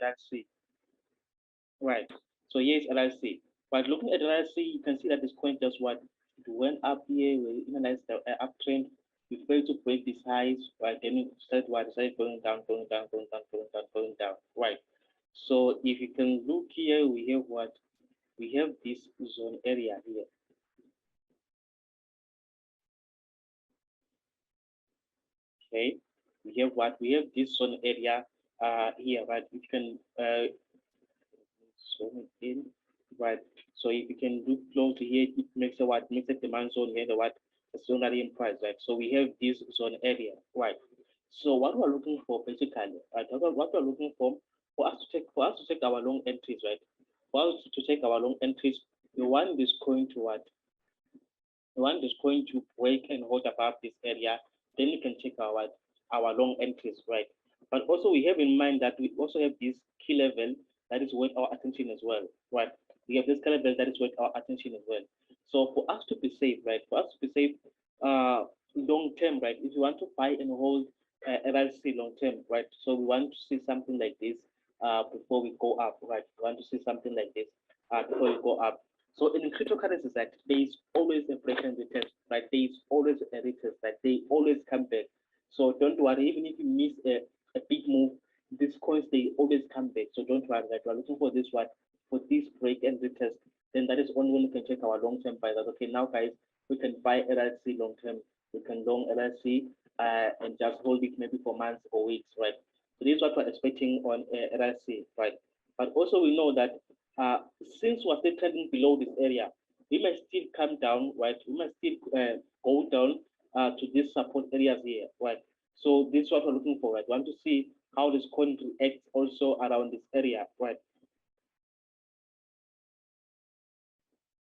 LRC, right? So here is LRC. But looking at LRC, you can see that this coin just what it went up here, we analyzed the uptrend. We failed to break these highs, right? Then we started going down, going down, going down, going down, going down, right? So if you can look here, we have what? We have this zone area here. Okay, we have what? We have this zone area here, right? You can zoom in, right? So if you can look closely here, it makes a what? Makes a demand zone here, the what? The zonary in price, right? So we have this zone area, right? So what we're looking for basically, right? What we're looking for us to take our long entries, right? For us to take our long entries, we want this coin to what? We want this coin to break and hold above this area, then you can check our long entries, right? But also we have in mind that we also have this key level that is worth our attention as well, right? We have this key level that is worth our attention as well. So for us to be safe, right? For us to be safe, long term, right? If you want to buy and hold LLC long term, right? So we want to see something like this before we go up, right? We want to see something like this before we go up. So in cryptocurrencies, that there is always a break and retest, right? There is always a retest, right? They always come back. So don't worry, even if you miss a big move, these coins they always come back. So don't worry, right? We're looking for this one, for this break and retest. Then that is only when we can check our long-term buy. That okay, now guys, we can buy LLC long term. We can long LLC and just hold it maybe for months or weeks, right? So this is what we're expecting on LLC, right? But also we know that uh, since we're still trending below this area, we may still come down, right? We must still go down to these support areas here, right? So this is what we're looking for, right? We want to see how this coin reacts also around this area, right?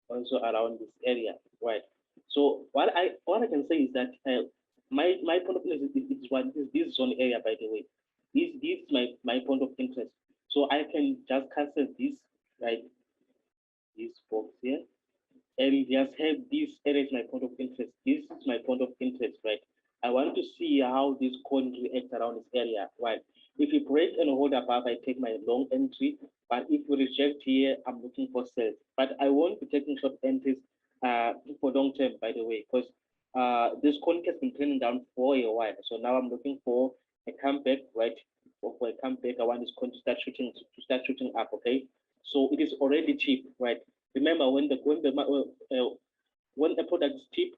Also around this area, right? So what I can say is that my point of view is what is this zone area, by the way. This is my point of interest. So I can just cancel this, right? This box here and just have this area is my point of interest. This is my point of interest, right? I want to see how this coin reacts around this area, right? If you break and hold above, I take my long entry. But if you reject here, I'm looking for sales. But I won't be taking short entries for long term, by the way, because this coin has been trending down for a while. So now I'm looking for a comeback, right? For a comeback, I want this coin to start shooting up, okay? So it is already cheap, right? Remember when a product is cheap,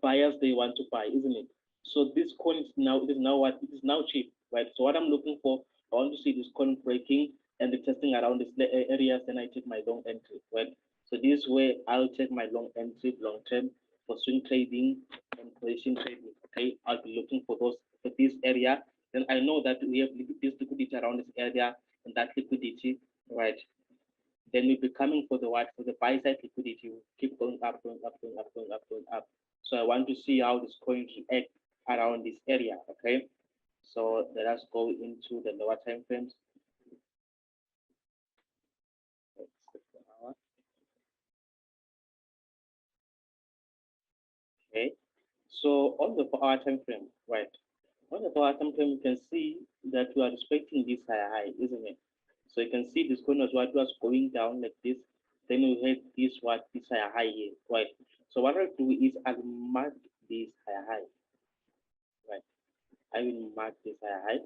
buyers they want to buy, isn't it? So this coin is now it is now what it is now cheap, right? So what I'm looking for, I want to see this coin breaking and the testing around these areas, then I take my long entry, right? So this way I'll take my long entry long term for swing trading and position trading. Okay, I'll be looking for those for this area. Then I know that we have this liquidity around this area and that liquidity, right? Then we'll be coming for the what for the buy side liquidity will keep going up, going up, going up, going up, going up. So I want to see how this coin react around this area. Okay. So let us go into the lower time frames. Okay. So on the 4 hour time frame, right? On the 4 hour time frame, you can see that we are respecting this high, isn't it? So you can see this coin was going down like this. Then we had this high here, right? So what I'll do is I'll mark this high, right? I will mark this high.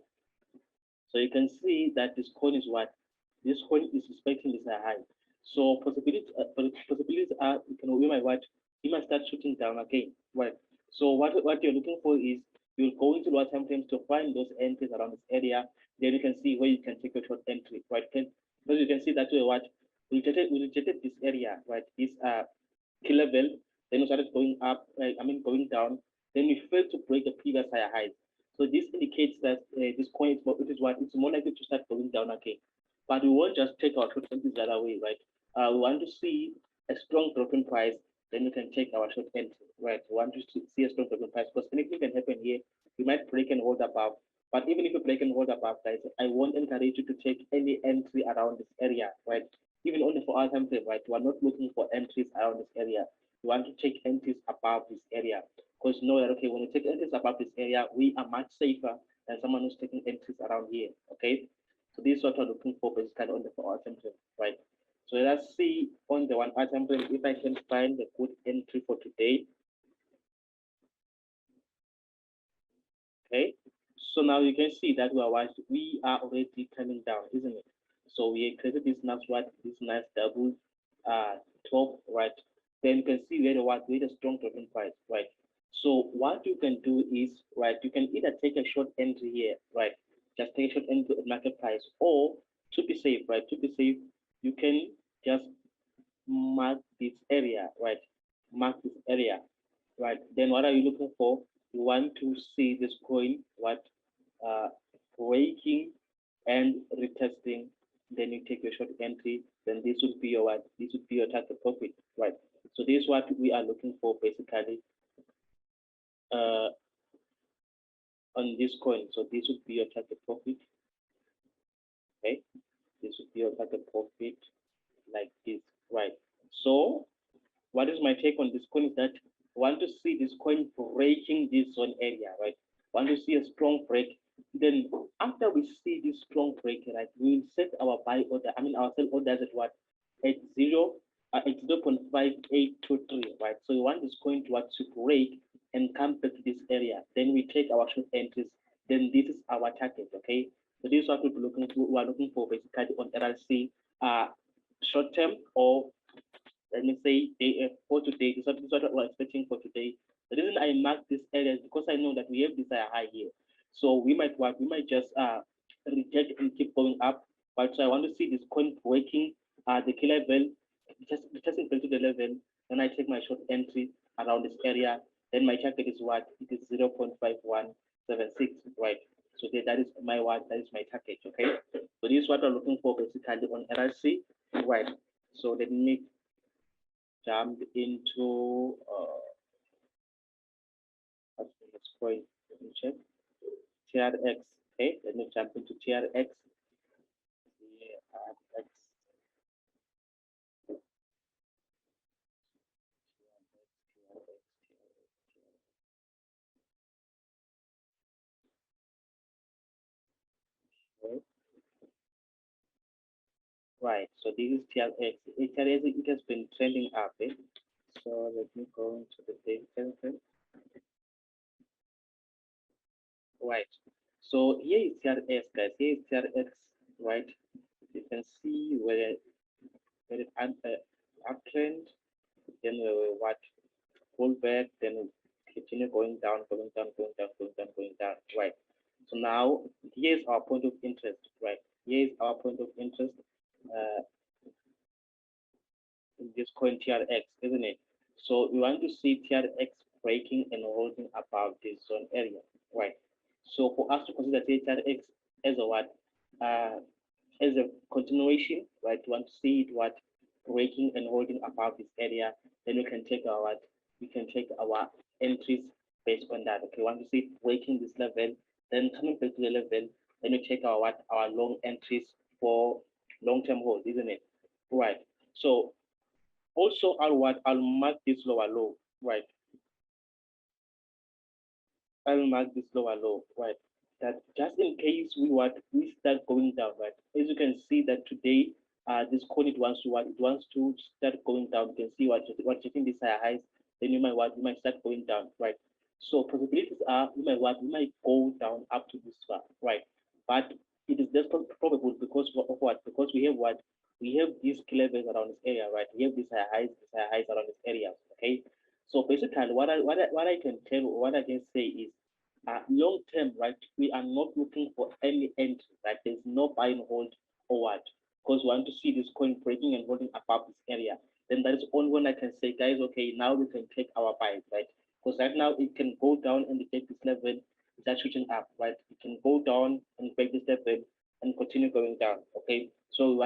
So you can see that this coin is what? This coin is respecting this high. So possibilities are you can we might what? You might start shooting down again, right? So what you're looking for is you'll go into lower time frames to find those entries around this area. Then you can see where you can take your short entry, right? Because you can see that way what we rejected this area, right? This key level, then we started going up, going down. Then we failed to break the previous higher highs. So this indicates that this coin it's more likely to start going down again. But we won't just take our short entries the other way, right? We want to see a strong drop in price, then we can take our short entry, right? We want to see a strong drop in price because anything can happen here. We might break and hold above. But even if you break and hold above, guys, I won't encourage you to take any entry around this area, right? Even only for our time frame, right? We're not looking for entries around this area. We want to take entries above this area because you know that okay, when you take entries above this area, we are much safer than someone who's taking entries around here. Okay, So this is what we're looking for basically on the 4-hour time frame, right? So let's see on the 1-hour time frame if I can find a good entry for today. Okay, so now you can see that we are already coming down, isn't it? So we created this nice double top, right? Then you can see where the strong token price, right? So what you can do is, right, you can either take a short entry here, right? Just take a short entry at market price, or to be safe, right? To be safe, you can just mark this area, right? Mark this area, right? Then what are you looking for? You want to see this coin, uh, breaking and retesting. Then you take your short entry. Then this would be your what? This would be your target profit, right? So this is what we are looking for basically uh, on this coin. So this would be your target profit, okay? This would be your target profit like this, right? So what is my take on this coin is that I want to see this coin breaking this zone area, right? Want to see a strong break. Then after we see this strong break, right, we will set our buy order. I mean our sell orders at what? At 0.5823, right? So we want this coin to what to break and come back to this area. Then we take our short entries. Then this is our target, okay? So this is what we're looking for. We are looking for basically on RLC short term, or let me say for today. This is what we're expecting for today. The reason I mark this area is because I know that we have this high here. So we might just reject and keep going up. But so I want to see this coin breaking the key level, just into the level. Then I take my short entry around this area. Then my target is what? It is 0.5176, right? So that is my what? That is my target, okay? So this is what we're looking for basically on RRC, right? So let me jump into let's point, let me check TRX. Okay, let me jump into TRX. TRX. Okay. Right, so this is TRX. TRX, it has been trending up. Eh? So let me go into the data. Right. So here is TRX, guys. Here is TRX, right? You can see where it uptrend, then what pull back, then continue going down, going down, going down, going down, going down. Right. So now here's our point of interest, right? Here's our point of interest in this coin TRX, isn't it? So we want to see TRX breaking and holding above this zone area, right? So for us to consider TRX as a what? As a continuation, right? We want to see it what breaking and holding above this area, then we can take our what? We can take our entries based on that. Okay, we want to see it breaking this level, then coming back to the level, then we take our what? Our long entries for long-term hold, isn't it? Right. So also I'll mark this lower low, right? I'll mark this lower low, right? That just in case we start going down, right? As you can see that today, this coin it wants to what? It wants to start going down. You can see what checking these higher highs, then you might start going down, right? So possibilities are we might go down up to this far, right? But it is just probable because of what? Because we have what? We have these key levels around this area, right? We have these high highs around this area, okay? So basically, what I can tell, what I can say is long term, right? We are not looking for any entry, right? There's no buy and hold or what, because we want to see this coin breaking and holding above this area. Then that is only when I can say, guys, okay, now we can take our buys, right? Because right now it can go down and take this level, it's shooting up, right? It can go down and break this level and continue going down. Okay. So we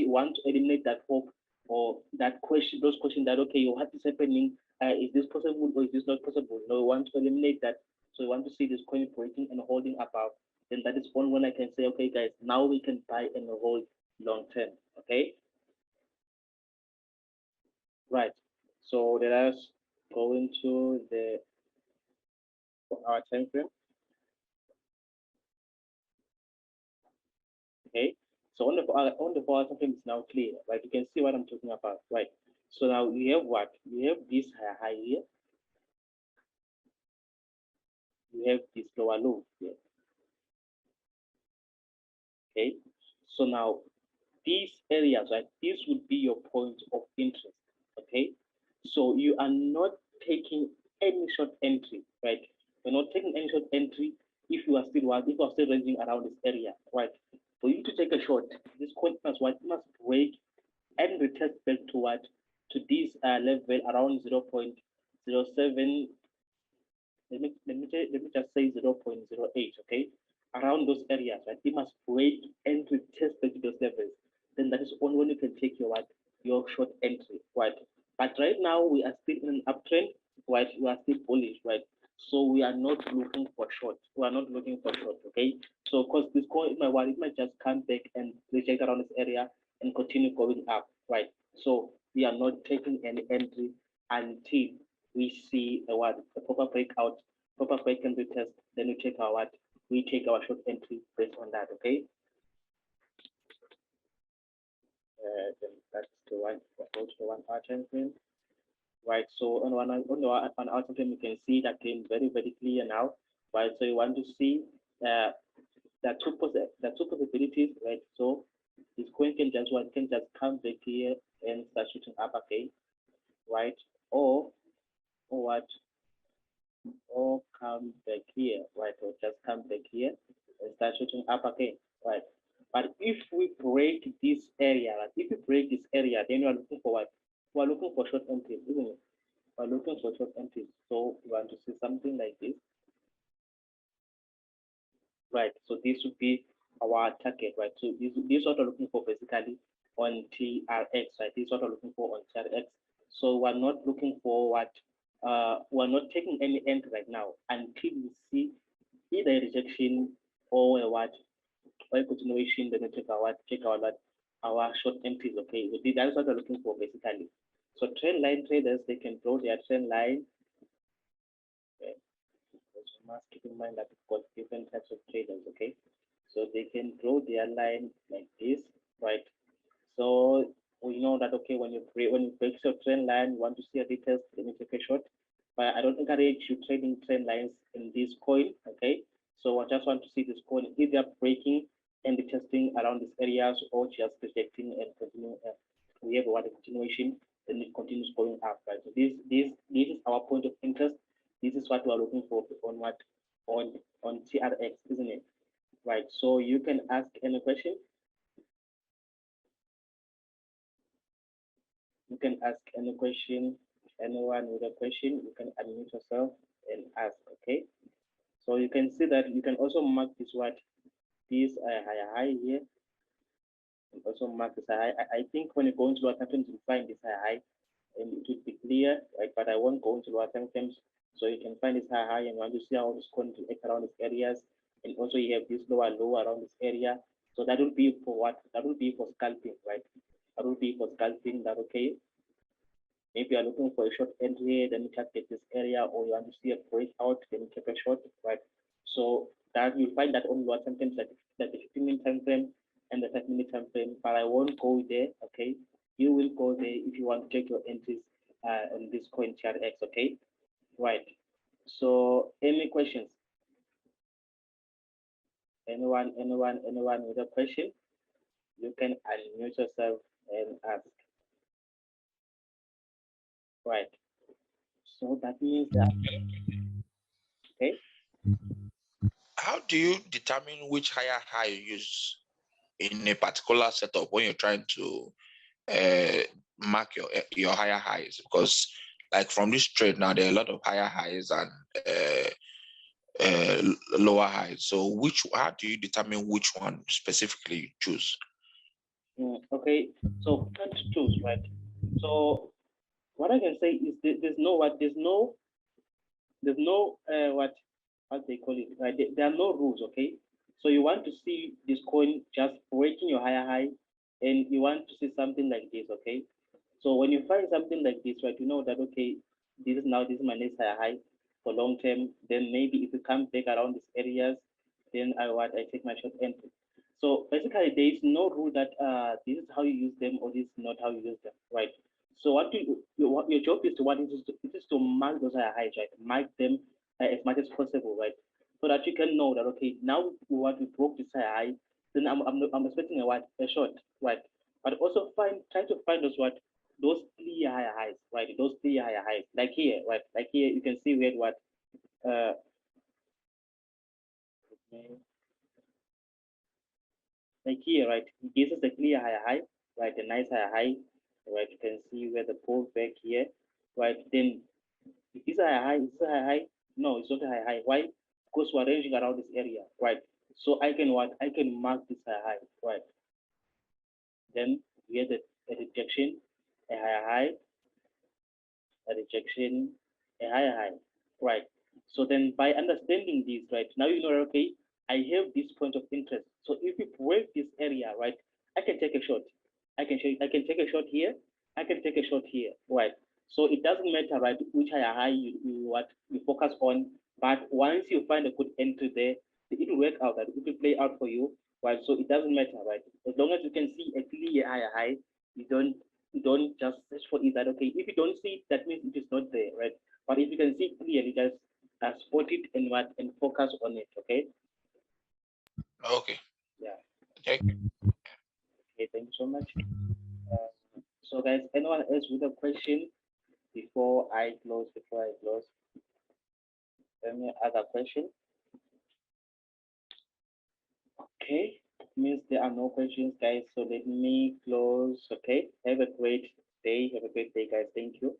want to eliminate that hope or that question, those questions that okay, what is happening? Is this possible or is this not possible? No, we want to eliminate that. So we want to see this coin breaking and holding above. Then that is one when I can say, okay, guys, now we can buy and hold long term. Okay. Right. So let us go into our time frame. Okay. So on the 4 hour time frame is now clear, right? You can see what I'm talking about, right? So now we have what? We have this high here. We have this lower low here. Okay. So now these areas, right? This would be your point of interest. Okay. So you are not taking any short entry, right? You're not taking any short entry if you are still ranging around this area, right? For you to take a short, this coin must break and retest back to what? To this level around 0.07. Let me just say 0.08, okay? Around those areas, right? It must break and retest back to those levels. Then that is only when you can take your short entry, right? But right now we are still in an uptrend, right? We are still bullish, right? So we are not looking for short. We are not looking for short, okay? So of course this coin it might just come back and reject around this area and continue going up, right? So we are not taking any entry until we see a proper breakout, proper break and retest, then we take our short entry based on that, okay? Then that's the one approach to 1 hour time frame. Right, so on our time frame you can see that came very clear now. Right, so you want to see uh, the two possibilities, right? So this coin can just come back here and start shooting up again, right? Or what or come back here, right? Or just come back here and start shooting up again, right? But if we break this area, like if we break this area, then we are looking for what? We are looking for short entries, isn't it? We are looking for short entries. So we want to see something like this, right? So this would be our target, right? So this is what we're looking for basically on TRX, right? This is what we're looking for on TRX. So we're not looking for what we're not taking any entry right now until we see either a rejection or a what or a continuation, then we check our short entries, okay? So that's what we're looking for basically. So trend line traders, they can draw their trend line. Okay. So you must keep in mind that we've got different types of traders, okay? So they can draw their line like this, right? So we know that okay, when you break your trend line, you want to see a retest, then you take a short. But I don't encourage you trading trend lines in this coin, okay? So I just want to see this coin either breaking and retesting around these areas or just rejecting and continue. We have a continuation, then it continues going up, right? So this is our point of interest. This is what we are looking for on what on TRX, isn't it? Right. So you can ask any question. You can ask any question. Anyone with a question, you can unmute yourself and ask. Okay. So you can see that you can also mark this high here. You can also mark this high. I think when you go into what happens, you find this high and it will be clear, right? But I won't go into what happens. So you can find this high and want to see how it's going to act around these areas. And also you have this lower low around this area. So that will be for what? That will be for scalping, right? That will be for scalping. That okay? If you are looking for a short entry, then you target this area, or you want to see a breakout, then you take a short, right? So that you find that only what sometimes like the 15-minute time frame and the 5-minute time frame, but I won't go there, okay? You will go there if you want to take your entries on this coin TRX, okay? Right. So any questions? Anyone with a question? You can unmute yourself and ask. Right. So that means that okay. How do you determine which higher high you use in a particular setup when you're trying to mark your higher highs? Because like from this trade now, there are a lot of higher highs and lower highs. So how do you determine which one specifically you choose? Okay, so can't choose, right? So what I can say is there's no what they call it, right? There are no rules, okay? So you want to see this coin just breaking your higher high, and you want to see something like this, okay? So when you find something like this, right, you know that okay, this is my next higher high for long term. Then maybe if you come back around these areas, then I take my short entry. So basically, there is no rule that this is how you use them or this is not how you use them, right? So what your job is to it is to mark those higher highs, right? Mark them as much as possible, right? So that you can know that okay, now what we broke this higher high, then I'm expecting a short, right? But also try to find those clear higher highs, right? Those clear higher highs, like here, right? Like here, you can see where what uh like here, right? It gives us a clear higher high, right? A nice higher high, right? You can see where the pullback here, right? Then is this a higher high? Is this a higher high? No, it's not a higher high. Why? Because we're ranging around this area, right? So I can what? I can mark this higher high, right? Then we have a rejection, a higher high, a rejection, a higher high, right? So then by understanding this, right, now you know, okay, I have this point of interest. So if you break this area, right, I can take a shot. I can take a shot here. I can take a shot here, right? So it doesn't matter, right, which higher high you focus on. But once you find a good entry there, it will work out. That it will play out for you, right? So it doesn't matter, right? As long as you can see a clear higher high, you don't just search for it. That okay, if you don't see it, that means it is not there, right? But if you can see clearly, just spot it and focus on it. Okay. Okay. Yeah. Thank you. Okay. Thank you so much. So guys, anyone else with a question before I close? Before I close, any other question? Okay. Means there are no questions, guys. So let me close. Okay. Have a great day. Have a great day, guys. Thank you.